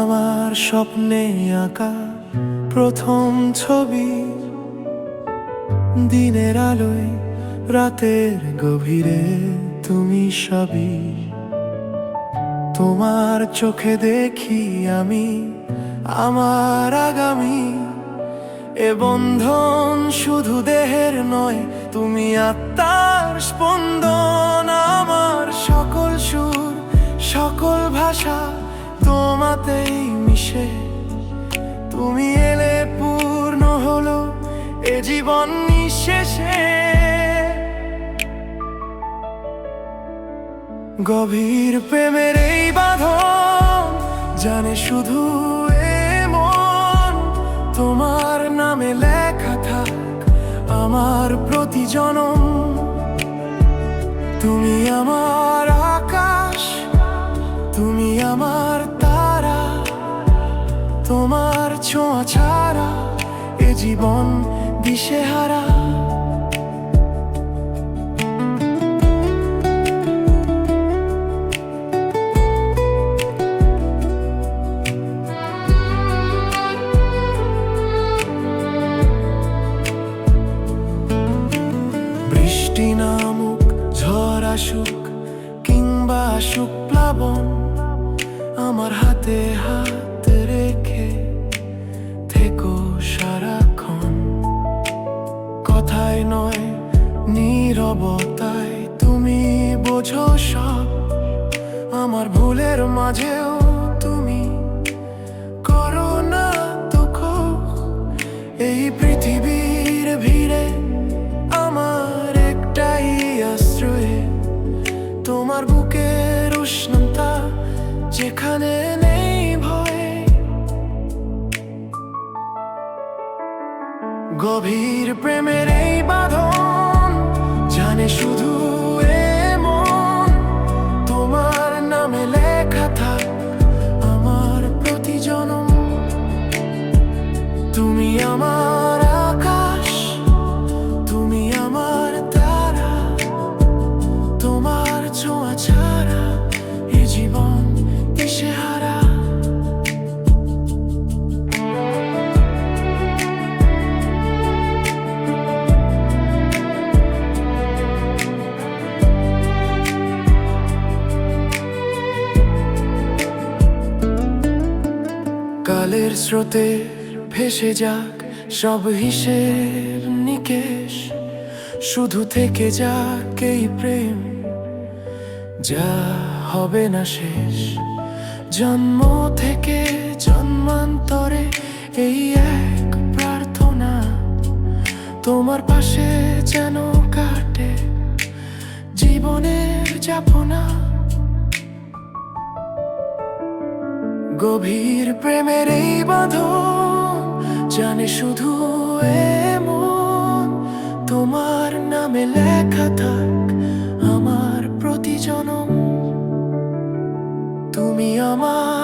আমার স্বপ্নে আঁকা প্রথম ছবি, দিনের আলোয় রাতের গভীরে তুমি সবই। তোমার চোখে দেখি আমি আমার আগামী, এ বন্ধন শুধু দেহের নয়, তুমি আত্মার স্পন্দন। আমার সকল সুর সকল ভাষা তোমাতেই মিশে, তুমি এলে পূর্ণ হলো এ জীবন নিঃশেষে। গভীর প্রেমের এই বাঁধন জানে শুধু এ মন, তোমার নামে লেখা থাক আমার প্রতি জনম। তুমি আমার আকাশ, তুমি আমার তারা, তোমার ছোঁয়া ছাড়া এ জীবন দিশেহারা। বৃষ্টি নামুক, ঝড় আসুক কিংবা আসুক প্লাবন, আমার হাতে হাত রেখে থেকো সারাক্ষণ। কথায় নয় নীরবতায় তুমি বোঝো সব, আমার ভুলের মাঝেও তুমি করো না দুঃখ। এই পৃথিবীর ভিড়ে আমার একটাই আশ্রয়, তোমার বুকের উষ্ণতা যেখানে নেই ভয়। গভীর প্রেমের এই বাঁধন জানে শুধু এ মন, তোমার নামে লেখা থাক আমার প্রতি জনম। তুমি আমার আকাশ, তুমি আমার তারা, তোমার ছোঁয়া ছাড়া এ জীবন দিশেহারা। কালের স্রোতে ভেসে যাক সব হিসেব নিকেশ, শুধু থেকে যাক এই প্রেম যা হবে না শেষ। জন্ম থেকে জন্মান্তরে এই এক প্রার্থনা, তোমার পাশে যেন কাটে জীবনের যাপনা। গভীর প্রেমের এই বাঁধন জানে শুধু এ মন, তোমার নামে লেখা থাক আমার প্রতি জনম। তুমি আমার